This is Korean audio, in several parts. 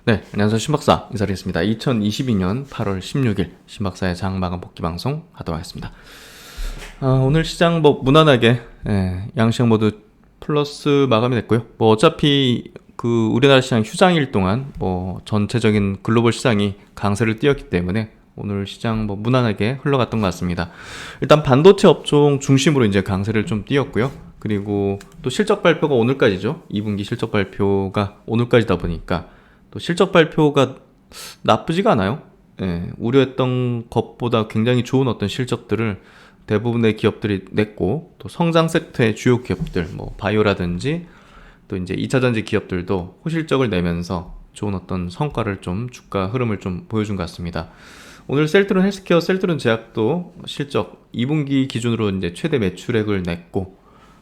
네, 안녕하세요. 신박사 인사드리겠습니다. 2022년 8월 16일 신박사의 장마감 복귀 방송 하도록 하겠습니다. 오늘 시장 무난하게 양시장 모두 플러스 마감이 됐고요. 어차피 우리나라 시장 휴장일 동안 전체적인 글로벌 시장이 강세를 띄었기 때문에 오늘 시장 무난하게 흘러갔던 것 같습니다. 일단 반도체 업종 중심으로 이제 강세를 좀 띄었고요. 그리고 또 실적 발표가 오늘까지죠. 2분기 실적 발표가 오늘까지다 보니까 또 실적 발표가 나쁘지가 않아요. 우려했던 것보다 굉장히 좋은 어떤 실적들을 대부분의 기업들이 냈고, 또 성장 섹터의 주요 기업들, 바이오라든지 또 이제 2차전지 기업들도 호실적을 내면서 좋은 어떤 성과를 좀 주가 흐름을 좀 보여준 것 같습니다. 오늘 셀트론 헬스케어, 셀트론 제약도 실적 2분기 기준으로 이제 최대 매출액을 냈고,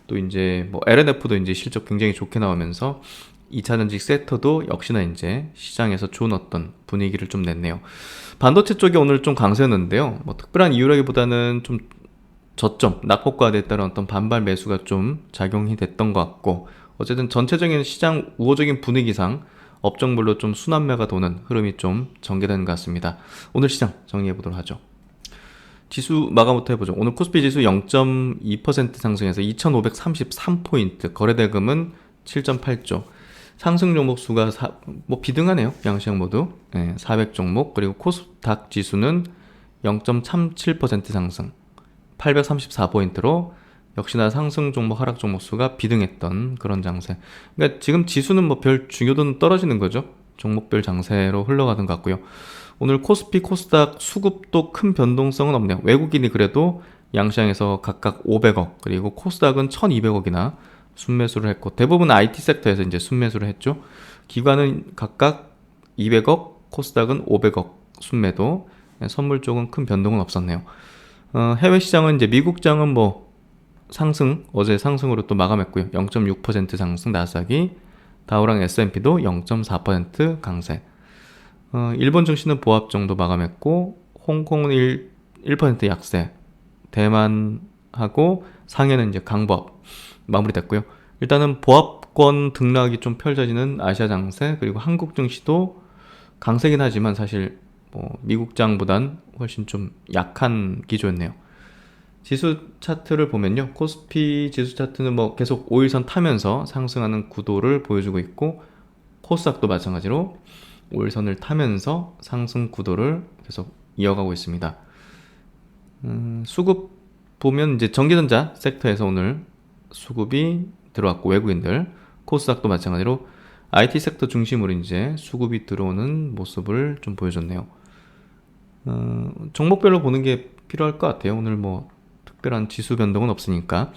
또 이제 LNF도 이제 실적 굉장히 좋게 나오면서 2차전지 섹터도 역시나 이제 시장에서 좋은 어떤 분위기를 좀 냈네요. 반도체 쪽이 오늘 좀 강세였는데요. 특별한 이유라기보다는 좀 저점, 낙폭과대에 따른 어떤 반발 매수가 좀 작용이 됐던 것 같고, 어쨌든 전체적인 시장 우호적인 분위기상 업종별로 좀 순환매가 도는 흐름이 좀 전개되는 것 같습니다. 오늘 시장 정리해 보도록 하죠. 지수 마감부터 해보죠. 오늘 코스피 지수 0.2% 상승해서 2533포인트, 거래대금은 7.8조, 상승 종목 수가 비등하네요. 양시장 모두 400종목. 그리고 코스닥 지수는 0.37% 상승 834포인트로 역시나 상승 종목 하락 종목 수가 비등했던 그런 장세. 그러니까 지금 지수는 별 중요도는 떨어지는 거죠. 종목별 장세로 흘러가는 것 같고요. 오늘 코스피 코스닥 수급도 큰 변동성은 없네요. 외국인이 그래도 양시장에서 각각 500억, 그리고 코스닥은 1200억이나 순매수를 했고, 대부분 IT 섹터에서 이제 순매수를 했죠. 기관은 각각 200억, 코스닥은 500억 순매도. 선물 쪽은 큰 변동은 없었네요. 해외 시장은 이제 미국장은 상승, 어제 상승으로 또 마감했고요. 0.6% 상승 나스닥이, 다우랑 S&P도 0.4% 강세. 일본 증시는 보합 정도 마감했고, 홍콩은 1% 약세, 대만하고 상해는 이제 강보합 마무리됐고요. 일단은 보합권 등락이 좀 펼쳐지는 아시아 장세, 그리고 한국 증시도 강세긴 하지만 사실 미국장보단 훨씬 좀 약한 기조였네요. 지수 차트를 보면요, 코스피 지수 차트는 계속 5일선 타면서 상승하는 구도를 보여주고 있고, 코스닥도 마찬가지로 5일선을 타면서 상승 구도를 계속 이어가고 있습니다. 수급 보면 이제 전기전자 섹터에서 오늘 수급이 들어왔고, 외국인들, 코스닥도 마찬가지로 IT 섹터 중심으로 이제 수급이 들어오는 모습을 좀 보여줬네요. 종목별로 보는 게 필요할 것 같아요. 오늘 특별한 지수 변동은 없으니까.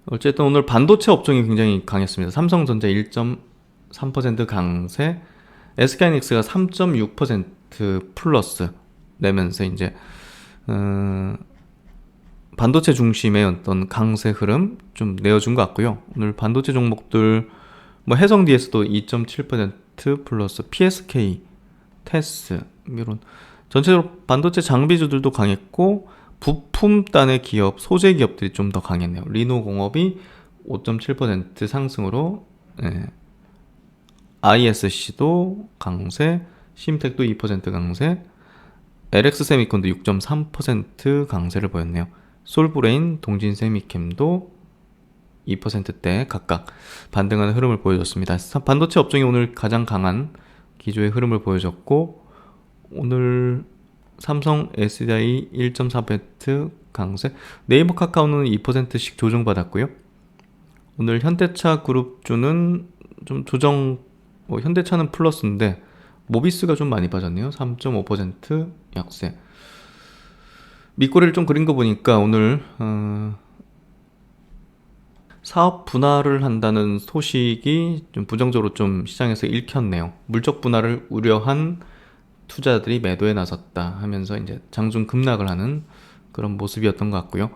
어쨌든 오늘 반도체 업종이 굉장히 강했습니다. 삼성전자 1.3% 강세, SK하이닉스가 3.6% 플러스 내면서 이제 반도체 중심의 어떤 강세 흐름 좀 내어준 것 같고요. 오늘 반도체 종목들 해성 DS도 2.7% 플러스, PSK, 테스 이런 전체적으로 반도체 장비주들도 강했고, 부품단의 기업, 소재 기업들이 좀 더 강했네요. 리노공업이 5.7% 상승으로, ISC도 강세, 심텍도 2% 강세, LX세미콘도 6.3% 강세를 보였네요. 솔브레인, 동진세미캠도 2%대 각각 반등하는 흐름을 보여줬습니다. 반도체 업종이 오늘 가장 강한 기조의 흐름을 보여줬고, 오늘 삼성 SDI 1.4% 강세, 네이버 카카오는 2%씩 조정받았고요. 오늘 현대차 그룹주는 좀 조정, 현대차는 플러스인데 모비스가 좀 많이 빠졌네요. 3.5% 약세. 밑꼬리를 좀 그린 거 보니까 오늘 사업 분할을 한다는 소식이 좀 부정적으로 좀 시장에서 읽혔네요. 물적 분할을 우려한 투자들이 매도에 나섰다 하면서 이제 장중 급락을 하는 그런 모습이었던 것 같고요.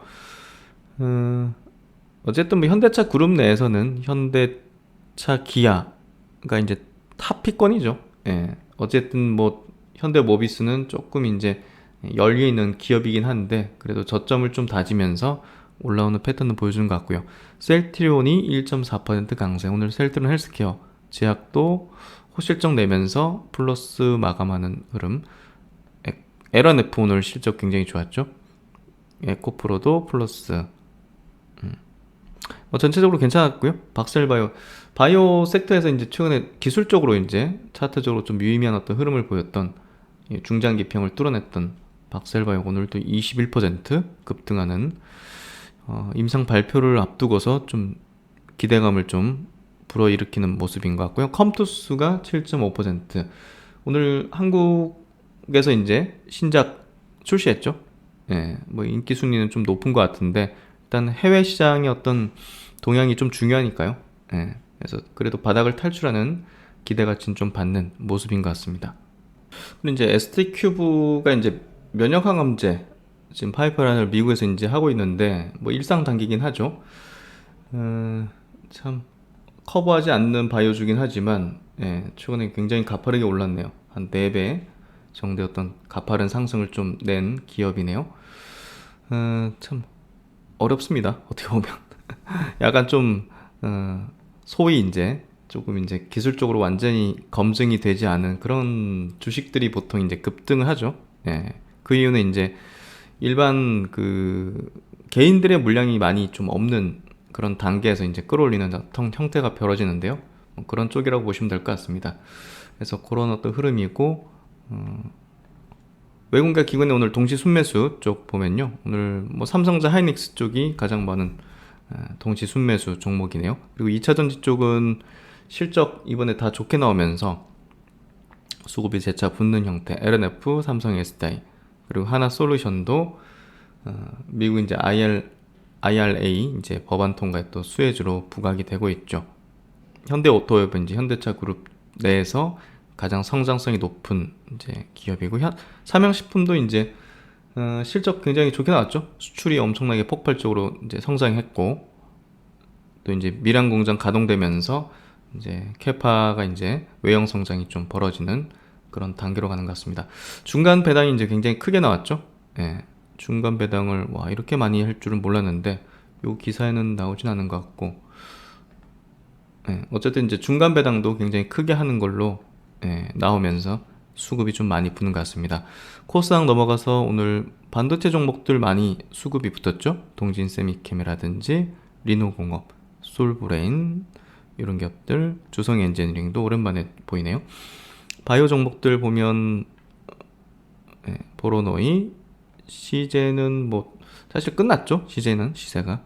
어쨌든 현대차 그룹 내에서는 현대차 기아가 이제 탑피권이죠. 어쨌든 현대 모비스는 조금 이제 열려 있는 기업이긴 한데, 그래도 저점을 좀 다지면서 올라오는 패턴을 보여주는 것 같고요. 셀트리온이 1.4% 강세. 오늘 셀트리온 헬스케어 제약도 호실적 내면서 플러스 마감하는 흐름. L&F 오늘 실적 굉장히 좋았죠. 에코프로도 플러스. 전체적으로 괜찮았고요. 박셀바이오 바이오 섹터에서 이제 최근에 기술적으로 이제 차트적으로 좀 유의미한 어떤 흐름을 보였던 중장기평을 뚫어냈던 박셀바이오 오늘도 21% 급등하는 임상 발표를 앞두고서 좀 기대감을 좀 불어일으키는 모습인 것 같고요. 컴투스가 7.5%. 오늘 한국에서 이제 신작 출시했죠. 예, 뭐 인기 순위는 좀 높은 것 같은데 일단 해외 시장의 어떤 동향이 좀 중요하니까요. 예, 그래서 그래도 바닥을 탈출하는 기대가치는 좀 받는 모습인 것 같습니다. 그리고 이제 ST 큐브가 이제 면역 항암제 지금 파이프라인을 미국에서 이제 하고 있는데 뭐 일상 단계긴 하죠. 참 커버하지 않는 바이오주긴 하지만 최근에 굉장히 가파르게 올랐네요. 한 4배 정도의 어떤 가파른 상승을 좀 낸 기업이네요. 참 어렵습니다. 어떻게 보면 약간 좀 소위 이제 조금 이제 기술적으로 완전히 검증이 되지 않은 그런 주식들이 보통 이제 급등을 하죠. 그 이유는 이제 일반 그 개인들의 물량이 많이 좀 없는 그런 단계에서 이제 끌어올리는 어떤 형태가 벌어지는데요. 그런 쪽이라고 보시면 될 것 같습니다. 그래서 그런 어떤 흐름이고, 외국인과 기관의 오늘 동시 순매수 쪽 보면요. 오늘 뭐 삼성자 하이닉스 쪽이 가장 많은 동시 순매수 종목이네요. 그리고 2차전지 쪽은 실적 이번에 다 좋게 나오면서 수급이 재차 붙는 형태, L&F, 삼성 SDI, 그리고 하나솔루션도 미국 이제 IRA 이제 법안 통과에 또 수혜주로 부각이 되고 있죠. 현대오토협은 이제 현대차 그룹 내에서 가장 성장성이 높은 이제 기업이고, 삼양식품도 이제 실적 굉장히 좋게 나왔죠. 수출이 엄청나게 폭발적으로 이제 성장했고, 또 이제 밀양 공장 가동되면서 이제 캐파가 이제 외형 성장이 좀 벌어지는 그런 단계로 가는 것 같습니다. 중간 배당이 이제 굉장히 크게 나왔죠. 중간 배당을 와 이렇게 많이 할 줄은 몰랐는데 요 기사에는 나오진 않은 것 같고, 어쨌든 이제 중간 배당도 굉장히 크게 하는 걸로 나오면서 수급이 좀 많이 붙는 것 같습니다. 코스닥 넘어가서 오늘 반도체 종목들 많이 수급이 붙었죠. 동진세미캠이라든지 리노공업, 솔브레인 이런 기업들, 주성엔지니어링도 오랜만에 보이네요. 바이오 종목들 보면 보로노이, 시제는 뭐 사실 끝났죠. 시제는 시세가.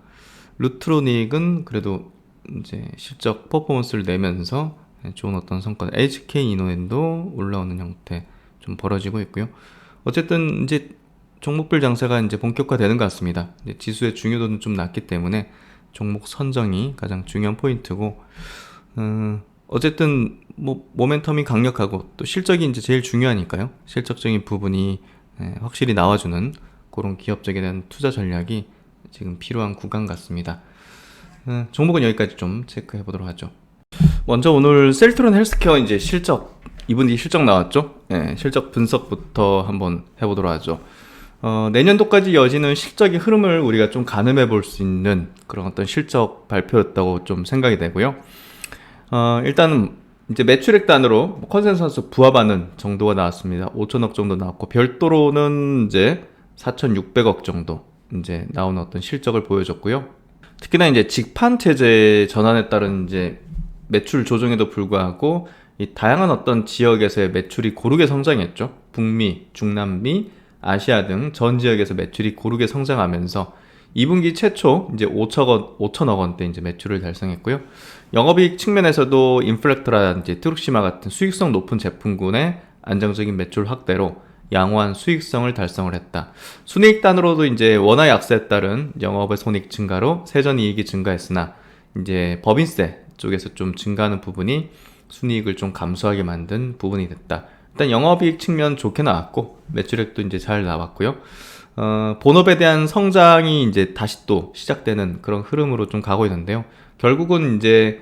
루트로닉은 그래도 이제 실적 퍼포먼스를 내면서 좋은 어떤 성과. HK 이노엔도 올라오는 형태 좀 벌어지고 있고요. 어쨌든 이제 종목별 장세가 이제 본격화되는 것 같습니다. 이제 지수의 중요도는 좀 낮기 때문에 종목 선정이 가장 중요한 포인트고, 어쨌든 뭐 모멘텀이 강력하고 또 실적이 이제 제일 중요하니까요. 실적적인 부분이 확실히 나와주는 그런 기업적에 대한 투자 전략이 지금 필요한 구간 같습니다. 종목은 여기까지 좀 체크해 보도록 하죠. 먼저 오늘 셀트론 헬스케어 이제 실적, 이분 뒤 실적 나왔죠. 실적 분석부터 한번 해보도록 하죠. 내년도까지 이어지는 실적의 흐름을 우리가 좀 가늠해 볼 수 있는 그런 어떤 실적 발표였다고 좀 생각이 되고요. 일단은 이제 매출액 단으로 컨센서스 부합하는 정도가 나왔습니다. 5천억 정도 나왔고, 별도로는 이제 4,600억 정도 이제 나오는 어떤 실적을 보여줬고요. 특히나 이제 직판 체제 전환에 따른 이제 매출 조정에도 불구하고 이 다양한 어떤 지역에서의 매출이 고르게 성장했죠. 북미, 중남미, 아시아 등 전 지역에서 매출이 고르게 성장하면서 2분기 최초 이제 5천억 원대 이제 매출을 달성했고요. 영업이익 측면에서도 인플렉터라든지 트룩시마 같은 수익성 높은 제품군의 안정적인 매출 확대로 양호한 수익성을 달성을 했다. 순이익 단으로도 이제 원화 약세에 따른 영업의 손익 증가로 세전이익이 증가했으나 이제 법인세 쪽에서 좀 증가하는 부분이 순이익을 좀 감소하게 만든 부분이 됐다. 일단 영업이익 측면 좋게 나왔고 매출액도 이제 잘 나왔고요. 본업에 대한 성장이 이제 다시 또 시작되는 그런 흐름으로 좀 가고 있는데요. 결국은 이제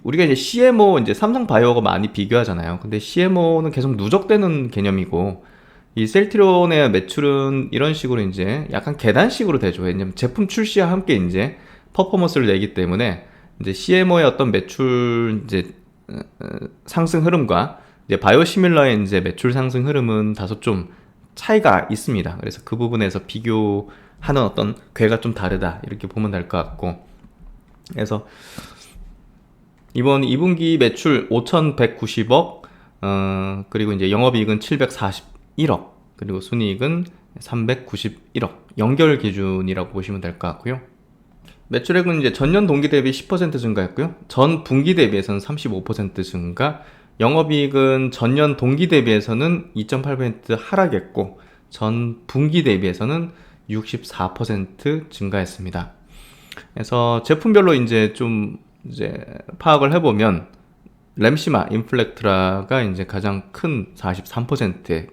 우리가 이제 CMO 이제 삼성바이오가 많이 비교하잖아요. 근데 CMO는 계속 누적되는 개념이고, 이 셀트론의 매출은 이런 식으로 이제 약간 계단식으로 되죠. 왜냐면 제품 출시와 함께 이제 퍼포먼스를 내기 때문에 이제 CMO의 어떤 매출 이제 상승 흐름과 이제 바이오시밀러의 이제 매출 상승 흐름은 다소 좀 차이가 있습니다. 그래서 그 부분에서 비교하는 어떤 궤가 좀 다르다 이렇게 보면 될 것 같고, 그래서 이번 2분기 매출 5,190억, 그리고 이제 영업이익은 741억, 그리고 순이익은 391억, 연결 기준이라고 보시면 될 것 같고요. 매출액은 이제 전년 동기 대비 10% 증가했고요. 전 분기 대비해서는 35% 증가, 영업이익은 전년 동기 대비해서는 2.8% 하락했고, 전 분기 대비해서는 64% 증가했습니다. 그래서 제품별로 이제 좀 이제 파악을 해보면, 램시마, 인플렉트라가 이제 가장 큰 43%의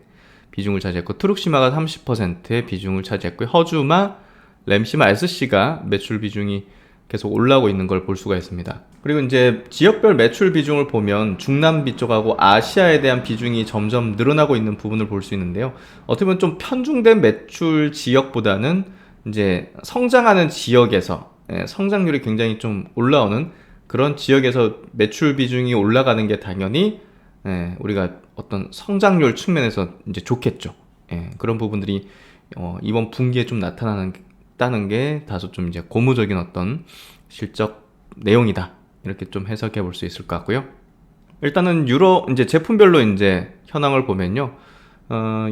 비중을 차지했고, 트룩시마가 30%의 비중을 차지했고, 허주마, 램시마 SC가 매출 비중이 계속 올라오고 있는 걸 볼 수가 있습니다. 그리고 이제 지역별 매출 비중을 보면 중남미 쪽하고 아시아에 대한 비중이 점점 늘어나고 있는 부분을 볼 수 있는데요. 어떻게 보면 좀 편중된 매출 지역보다는 이제 성장하는 지역에서 성장률이 굉장히 좀 올라오는 그런 지역에서 매출 비중이 올라가는 게 당연히 우리가 어떤 성장률 측면에서 이제 좋겠죠. 그런 부분들이 이번 분기에 좀 나타나는 게 다소 좀 이제 고무적인 어떤 실적 내용이다, 이렇게 좀 해석해 볼 수 있을 것 같고요. 일단은 유럽 이제 제품별로 이제 현황을 보면요,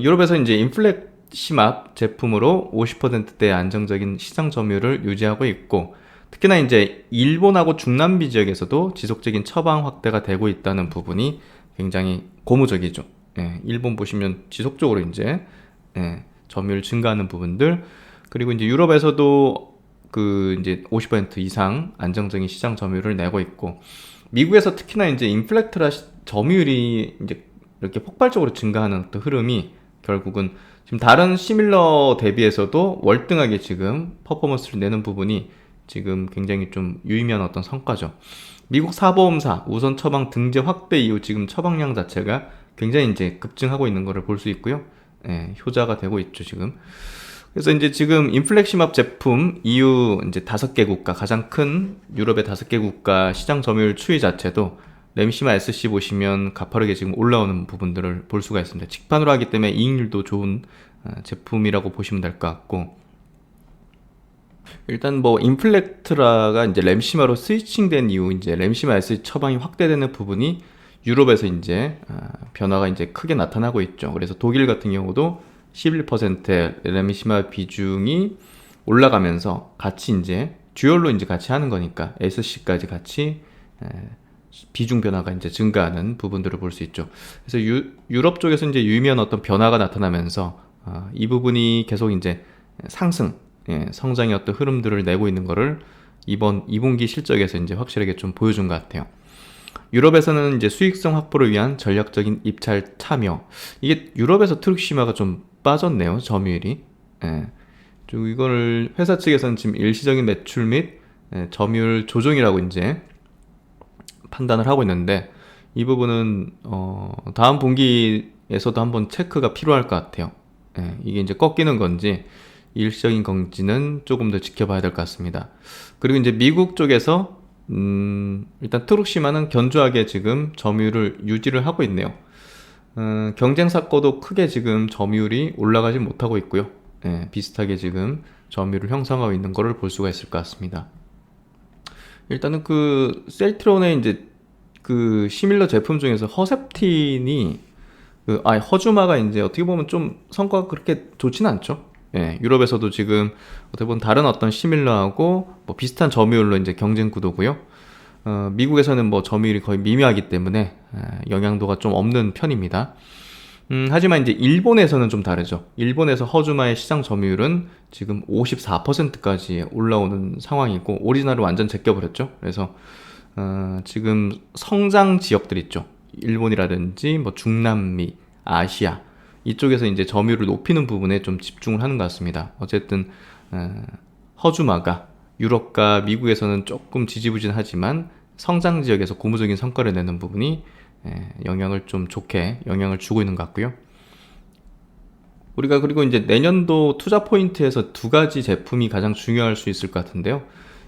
유럽에서 이제 인플렉시맙 제품으로 50%대의 안정적인 시장 점유율을 유지하고 있고, 특히나 이제 일본하고 중남미 지역에서도 지속적인 처방 확대가 되고 있다는 부분이 굉장히 고무적이죠. 일본 보시면 지속적으로 이제 점유율 증가하는 부분들, 그리고 이제 유럽에서도 그 이제 50% 이상 안정적인 시장 점유율을 내고 있고, 미국에서 특히나 이제 인플렉트라 점유율이 이제 이렇게 폭발적으로 증가하는 어떤 흐름이 결국은 지금 다른 시밀러 대비해서도 월등하게 지금 퍼포먼스를 내는 부분이 지금 굉장히 좀 유의미한 어떤 성과죠. 미국 사보험사 우선 처방 등재 확대 이후 지금 처방량 자체가 굉장히 이제 급증하고 있는 것을 볼 수 있고요. 효자가 되고 있죠, 지금. 그래서 이제 지금 인플렉시맙 제품 EU 이제 5개 국가, 가장 큰 유럽의 5개 국가 시장 점유율 추이 자체도 램시마 SC 보시면 가파르게 지금 올라오는 부분들을 볼 수가 있습니다. 직판으로 하기 때문에 이익률도 좋은 제품이라고 보시면 될 것 같고, 일단 뭐 인플렉트라가 이제 램시마로 스위칭된 이후 이제 램시마 SC 처방이 확대되는 부분이 유럽에서 이제 변화가 이제 크게 나타나고 있죠. 그래서 독일 같은 경우도 11%의 램시마 비중이 올라가면서 같이 이제 듀얼로 이제 같이 하는 거니까 SC까지 같이 비중 변화가 이제 증가하는 부분들을 볼 수 있죠. 그래서 유럽 쪽에서 이제 유의미한 어떤 변화가 나타나면서 이 부분이 계속 이제 상승, 성장의 어떤 흐름들을 내고 있는 거를 이번 2분기 실적에서 이제 확실하게 좀 보여준 것 같아요. 유럽에서는 이제 수익성 확보를 위한 전략적인 입찰 참여, 이게 유럽에서 트룩시마가 좀 빠졌네요, 점유율이. 좀 이거를 회사 측에서는 지금 일시적인 매출 및 점유율 조정이라고 이제 판단을 하고 있는데, 이 부분은 다음 분기에서도 한번 체크가 필요할 것 같아요. 이게 이제 꺾이는 건지 일시적인 건지는 조금 더 지켜봐야 될 것 같습니다. 그리고 이제 미국 쪽에서 일단 트룩시마는 견조하게 지금 점유율을 유지를 하고 있네요. 경쟁사 거도 크게 지금 점유율이 올라가지 못하고 있고요. 비슷하게 지금 점유율을 형성하고 있는 것을 볼 수가 있을 것 같습니다. 일단은 그 셀트론의 이제 그 시밀러 제품 중에서 허셉틴이 허주마가 이제 어떻게 보면 좀 성과가 그렇게 좋지는 않죠. 유럽에서도 지금 어떻게 보면 다른 어떤 시밀러하고 뭐 비슷한 점유율로 이제 경쟁 구도고요. 미국에서는 뭐 점유율이 거의 미미하기 때문에 영향도가 좀 없는 편입니다. 하지만 이제 일본에서는 좀 다르죠. 일본에서 허주마의 시장 점유율은 지금 54%까지 올라오는 상황이고, 오리지널을 완전 제껴버렸죠. 그래서 지금 성장 지역들 있죠. 일본이라든지 뭐 중남미, 아시아 이쪽에서 이제 점유율을 높이는 부분에 좀 집중을 하는 것 같습니다. 어쨌든 허주마가 유럽과 미국에서는 조금 지지부진하지만 성장 지역에서 고무적인 성과를 내는 부분이 영향을 좀 좋게 영향을 주고 있는 것 같고요. 우리가 그리고 이제 내년도 투자 포인트에서 두 가지 제품이 가장 중요할 수 있을 것 같은데요.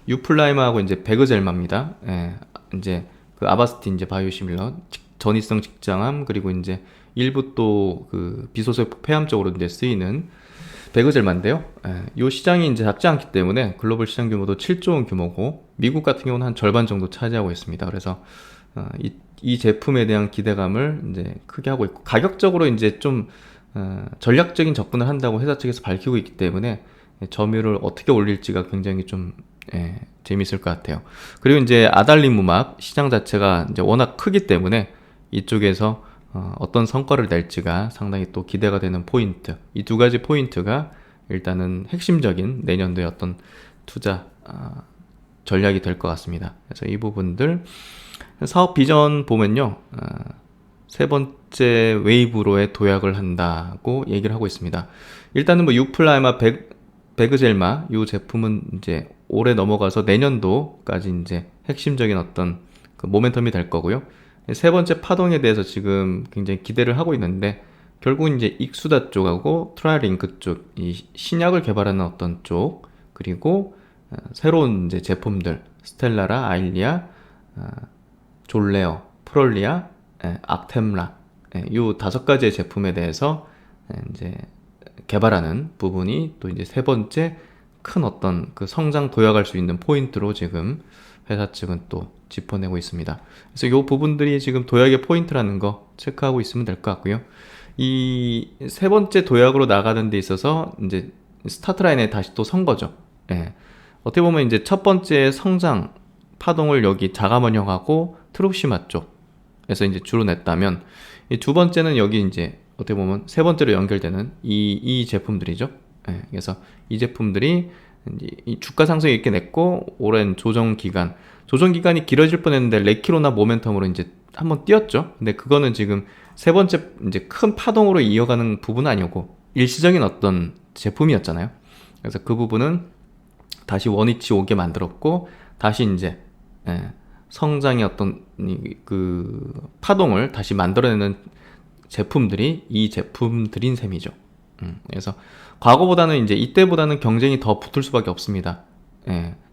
유플라이마하고 이제 베그젤마입니다. 예, 이제 그 아바스틴 이제 바이오시밀러 전이성 직장암 그리고 이제 일부 또 그 비소세포 폐암 쪽으로 이제 쓰이는 베그젤마인데요. 예, 이 시장이 이제 작지 않기 때문에 글로벌 시장 규모도 7조 원 규모고 미국 같은 경우는 한 절반 정도 차지하고 있습니다. 그래서 이 제품에 대한 기대감을 이제 크게 하고 있고 가격적으로 이제 좀 전략적인 접근을 한다고 회사 측에서 밝히고 있기 때문에 점유율을 어떻게 올릴지가 굉장히 좀 재밌을 것 같아요. 그리고 이제 아달리무맙 시장 자체가 이제 워낙 크기 때문에 이쪽에서 어떤 성과를 낼지가 상당히 또 기대가 되는 포인트. 이 두 가지 포인트가 일단은 핵심적인 내년도의 어떤 투자 전략이 될 것 같습니다. 그래서 이 부분들 사업 비전 보면요. 세 번째 웨이브로의 도약을 한다고 얘기를 하고 있습니다. 일단은 뭐 유플라이마 베그젤마 이 제품은 이제 올해 넘어가서 내년도까지 이제 핵심적인 어떤 그 모멘텀이 될 거고요. 세 번째 파동에 대해서 지금 굉장히 기대를 하고 있는데 결국은 이제 익수다 쪽하고 트라이링크 쪽, 이 신약을 개발하는 어떤 쪽 그리고 새로운 이제 제품들 스텔라라, 아일리아, 졸레어, 프롤리아, 악템라 이 다섯 가지의 제품에 대해서 이제 개발하는 부분이 또 이제 세 번째 큰 어떤 그 성장 도약할 수 있는 포인트로 지금 회사 측은 또 짚어내고 있습니다. 그래서 이 부분들이 지금 도약의 포인트라는 거 체크하고 있으면 될 것 같고요. 이 세 번째 도약으로 나가는 데 있어서 이제 스타트 라인에 다시 또 선 거죠. 어떻게 보면 이제 첫 번째 성장 파동을 여기 자가번영하고 트룩시마 쪽에서 이제 주로 냈다면 이 두 번째는 여기 이제 어떻게 보면 세 번째로 연결되는 이 제품들이죠. 그래서 이 제품들이 이제 이 주가 상승이 있게 냈고 오랜 조정 기간이 길어질 뻔했는데 레키로나 모멘텀으로 이제 한번 뛰었죠. 근데 그거는 지금 세 번째 이제 큰 파동으로 이어가는 부분은 아니었고 일시적인 어떤 제품이었잖아요. 그래서 그 부분은 다시 원위치 오게 만들었고 다시 이제 성장의 어떤 그 파동을 다시 만들어내는 제품들이 이 제품들인 셈이죠. 그래서 과거보다는 이제 이때보다는 경쟁이 더 붙을 수밖에 없습니다.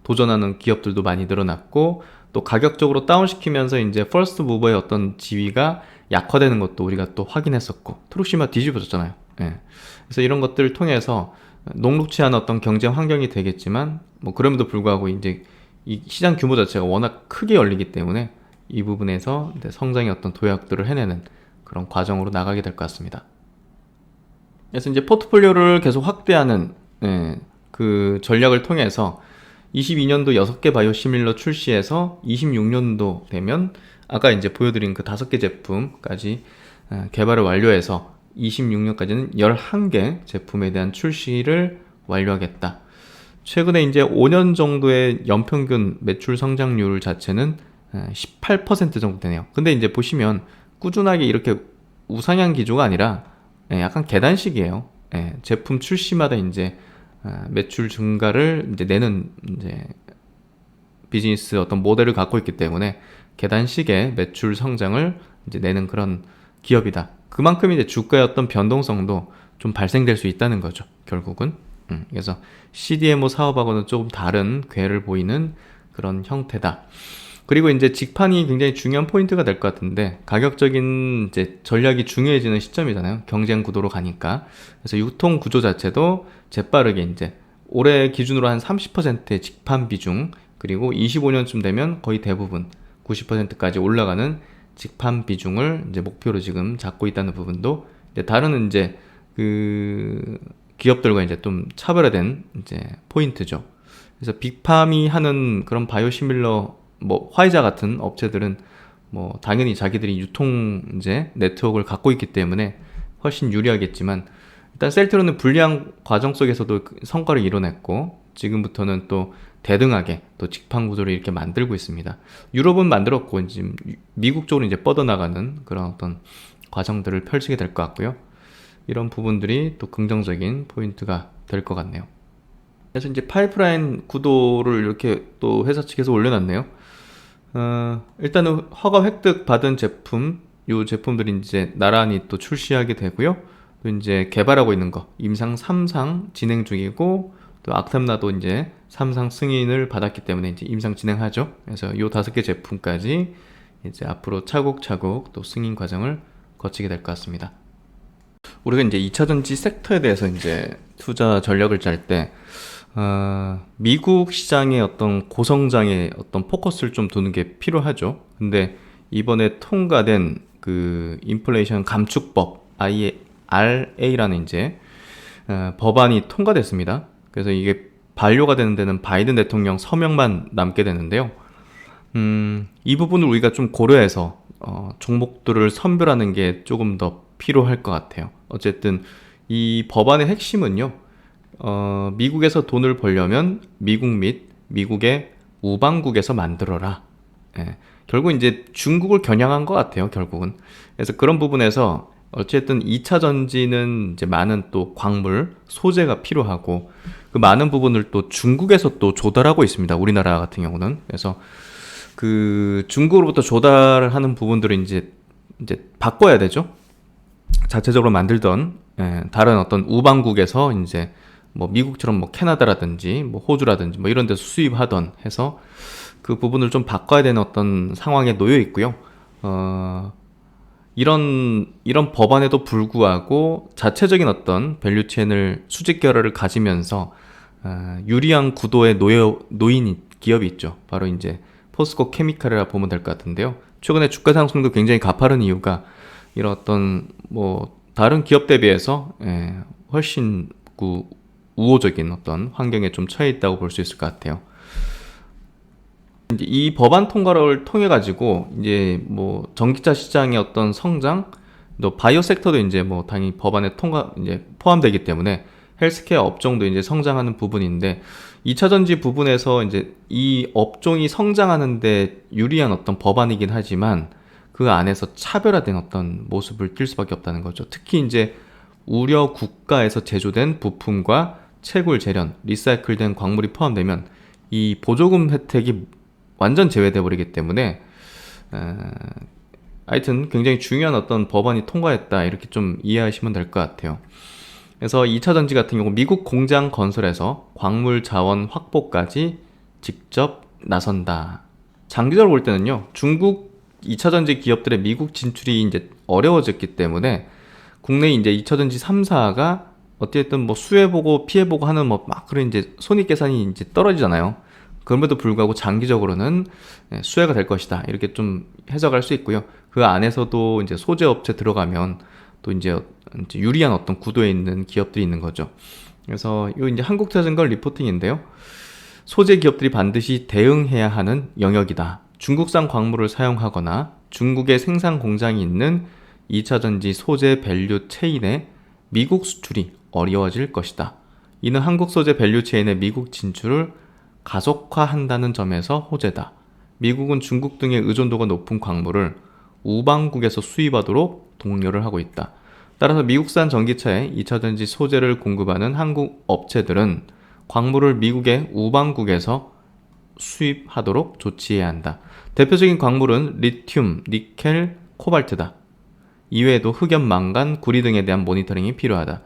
도전하는 기업들도 많이 늘어났고 또 가격적으로 다운시키면서 이제 퍼스트 무버의 어떤 지위가 약화되는 것도 우리가 또 확인했었고 트룩시마 뒤집어졌잖아요. 그래서 이런 것들을 통해서 녹록치 않은 어떤 경쟁 환경이 되겠지만 뭐 그럼에도 불구하고 이제 이 시장 규모 자체가 워낙 크게 열리기 때문에 이 부분에서 성장의 어떤 도약들을 해내는 그런 과정으로 나가게 될 것 같습니다. 그래서 이제 포트폴리오를 계속 확대하는 그 전략을 통해서 22년도 6개 바이오시밀러 출시해서 26년도 되면 아까 이제 보여드린 그 5개 제품까지 개발을 완료해서 26년까지는 11개 제품에 대한 출시를 완료하겠다. 최근에 이제 5년 정도의 연평균 매출 성장률 자체는 18% 정도 되네요. 근데 이제 보시면 꾸준하게 이렇게 우상향 기조가 아니라 약간 계단식이에요. 제품 출시마다 이제 매출 증가를 이제 내는 이제 비즈니스 어떤 모델을 갖고 있기 때문에 계단식의 매출 성장을 이제 내는 그런 기업이다. 그만큼 이제 주가의 어떤 변동성도 좀 발생될 수 있다는 거죠. 결국은. 그래서 CDMO 사업하고는 조금 다른 궤를 보이는 그런 형태다. 그리고 이제 직판이 굉장히 중요한 포인트가 될 것 같은데 가격적인 이제 전략이 중요해지는 시점이잖아요. 경쟁 구도로 가니까. 그래서 유통 구조 자체도 재빠르게 이제 올해 기준으로 한 30%의 직판 비중 그리고 25년쯤 되면 거의 대부분 90%까지 올라가는 직판 비중을 이제 목표로 지금 잡고 있다는 부분도 이제 다른 이제 그 기업들과 이제 좀 차별화된 이제 포인트죠. 그래서 빅팜이 하는 그런 바이오시밀러 뭐 화이자 같은 업체들은 뭐 당연히 자기들이 유통 이제 네트워크를 갖고 있기 때문에 훨씬 유리하겠지만 일단 셀트로는 불리한 과정 속에서도 성과를 이뤄냈고 지금부터는 또 대등하게 또 직판 구조를 이렇게 만들고 있습니다. 유럽은 만들었고 지금 미국 쪽으로 이제 뻗어나가는 그런 어떤 과정들을 펼치게 될 것 같고요. 이런 부분들이 또 긍정적인 포인트가 될 것 같네요. 그래서 이제 파이프라인 구도를 이렇게 또 회사 측에서 올려놨네요. 일단은 허가 획득 받은 제품, 요 제품들이 이제 나란히 또 출시하게 되고요. 또 이제 개발하고 있는 거, 임상 3상 진행 중이고, 또 악템라도 이제 삼상 승인을 받았기 때문에 이제 임상 진행하죠. 그래서 요 5개 제품까지 이제 앞으로 차곡차곡 또 승인 과정을 거치게 될 것 같습니다. 우리가 이제 2차전지 섹터에 대해서 이제 투자 전략을 짤 때, 미국 시장의 어떤 고성장에 어떤 포커스를 좀 두는 게 필요하죠. 근데 이번에 통과된 그 인플레이션 감축법, IRA라는 이제, 법안이 통과됐습니다. 그래서 이게 반려가 되는 데는 바이든 대통령 서명만 남게 되는데요. 이 부분을 우리가 좀 고려해서 종목들을 선별하는 게 조금 더 필요할 것 같아요. 어쨌든 이 법안의 핵심은요, 미국에서 돈을 벌려면 미국 및 미국의 우방국에서 만들어라. 예, 결국 이제 중국을 겨냥한 것 같아요, 결국은. 그래서 그런 부분에서 어쨌든 2차 전지는 이제 많은 또 광물, 소재가 필요하고 그 많은 부분을 또 중국에서 또 조달하고 있습니다. 우리나라 같은 경우는. 그래서 그 중국으로부터 조달하는 부분들을 이제 바꿔야 되죠. 자체적으로 만들던 다른 어떤 우방국에서 이제 뭐 미국처럼 뭐 캐나다라든지 뭐 호주라든지 뭐 이런 데서 수입하던 해서 그 부분을 좀 바꿔야 되는 어떤 상황에 놓여 있고요. 이런 법안에도 불구하고 자체적인 어떤 밸류체인을 수직 결여를 가지면서 유리한 구도에 놓인 기업이 있죠. 바로 이제 포스코 케미칼이라 보면 될 것 같은데요. 최근에 주가 상승도 굉장히 가파른 이유가 이런 어떤 뭐 다른 기업 대비해서 훨씬 우호적인 어떤 환경에 좀 처해 있다고 볼 수 있을 것 같아요. 이제 이 법안 통과를 통해 가지고 이제 뭐 전기차 시장의 어떤 성장, 또 바이오 섹터도 이제 뭐 당연히 법안에 통과 이제 포함되기 때문에 헬스케어 업종도 이제 성장하는 부분인데 2차 전지 부분에서 이제 이 업종이 성장하는데 유리한 어떤 법안이긴 하지만 그 안에서 차별화된 어떤 모습을 띌 수밖에 없다는 거죠. 특히 이제 우려 국가에서 제조된 부품과 채굴 재련, 리사이클된 광물이 포함되면 이 보조금 혜택이 완전 제외돼 버리기 때문에 하여튼 굉장히 중요한 어떤 법안이 통과했다 이렇게 좀 이해하시면 될 것 같아요. 그래서 2차 전지 같은 경우 미국 공장 건설에서 광물 자원 확보까지 직접 나선다. 장기적으로 볼 때는요, 중국 2차 전지 기업들의 미국 진출이 이제 어려워졌기 때문에 국내 이제 2차 전지 3사가 어쨌든 뭐 수혜보고 피해보고 하는 뭐 막 그런 이제 손익계산이 이제 떨어지잖아요. 그럼에도 불구하고 장기적으로는 수혜가 될 것이다. 이렇게 좀 해석할 수 있고요. 그 안에서도 이제 소재 업체 들어가면 또 이제 유리한 어떤 구도에 있는 기업들이 있는 거죠. 그래서 이 이제 한국자전거 리포팅인데요. 소재 기업들이 반드시 대응해야 하는 영역이다. 중국산 광물을 사용하거나 중국의 생산 공장이 있는 2차 전지 소재 밸류 체인의 미국 수출이 어려워질 것이다. 이는 한국 소재 밸류 체인의 미국 진출을 가속화한다는 점에서 호재다. 미국은 중국 등의 의존도가 높은 광물을 우방국에서 수입하도록 독려를 하고 있다. 따라서 미국산 전기차에 2차 전지 소재를 공급하는 한국 업체들은 광물을 미국의 우방국에서 수입하도록 조치해야 한다. 대표적인 광물은 리튬, 니켈, 코발트다. 이외에도 흑연, 망간, 구리 등에 대한 모니터링이 필요하다.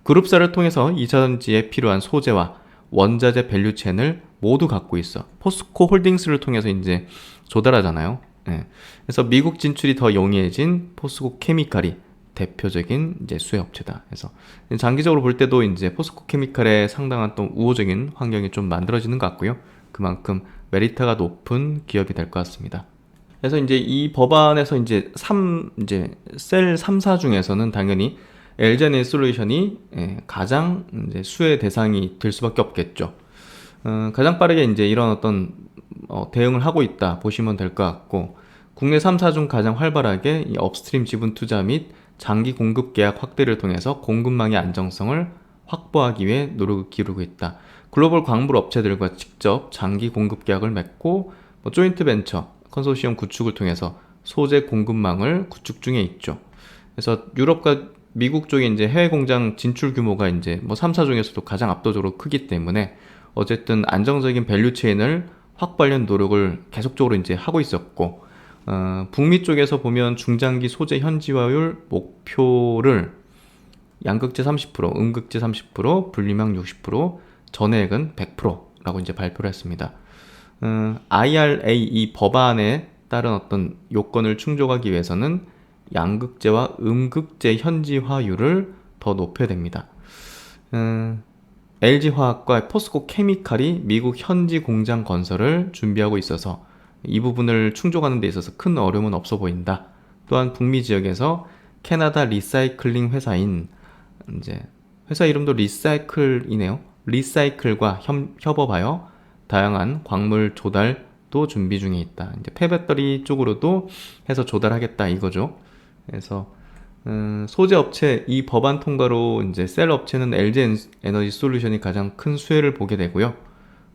그룹사를 통해서 2차 전지에 필요한 소재와 원자재 밸류체인을 모두 갖고 있어. 포스코 홀딩스를 통해서 이제 조달하잖아요. 그래서 미국 진출이 더 용이해진 포스코 케미칼이 대표적인 이제 수혜업체다. 그래서 장기적으로 볼 때도 이제 포스코 케미칼에 상당한 또 우호적인 환경이 좀 만들어지는 것 같고요. 그만큼 메리트가 높은 기업이 될 것 같습니다. 그래서 이제 이 법안에서 이제 셀 3사 중에서는 당연히 LG에너지 솔루션이 가장 이제 수혜 대상이 될 수밖에 없겠죠. 가장 빠르게 이제 이런 어떤 대응을 하고 있다 보시면 될 것 같고, 국내 3사 중 가장 활발하게 이 업스트림 지분 투자 및 장기 공급 계약 확대를 통해서 공급망의 안정성을 확보하기 위해 노력을 기울이고 있다. 글로벌 광물 업체들과 직접 장기 공급 계약을 맺고 조인트 벤처 컨소시엄 구축을 통해서 소재 공급망을 구축 중에 있죠. 그래서 유럽과 미국 쪽에 이제 해외 공장 진출 규모가 이제 뭐 3사 중에서도 가장 압도적으로 크기 때문에 어쨌든 안정적인 밸류 체인을 확보하려는 노력을 계속적으로 이제 하고 있었고, 북미 쪽에서 보면 중장기 소재 현지화율 목표를 양극재 30%, 음극재 30%, 분리막 60%, 전액은 100%라고 이제 발표를 했습니다. IRA 이 법안에 따른 어떤 요건을 충족하기 위해서는 양극재와 음극재 현지화율을 더 높여야 됩니다. LG화학과 포스코 케미칼이 미국 현지 공장 건설을 준비하고 있어서 이 부분을 충족하는 데 있어서 큰 어려움은 없어 보인다. 또한 북미 지역에서 캐나다 리사이클링 회사인 이제 회사 이름도 리사이클이네요. 리사이클과 협업하여 다양한 광물 조달도 준비 중에 있다. 이제 폐배터리 쪽으로도 해서 조달하겠다 이거죠. 그래서 소재 업체 이 법안 통과로 이제 셀 업체는 LG 에너지 솔루션이 가장 큰 수혜를 보게 되고요.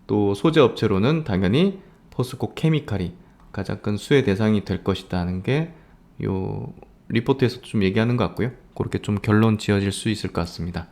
또 소재 업체로는 당연히 포스코 케미칼이 가장 큰 수혜 대상이 될 것이다는 게 요 리포트에서 좀 얘기하는 것 같고요. 그렇게 좀 결론 지어질 수 있을 것 같습니다.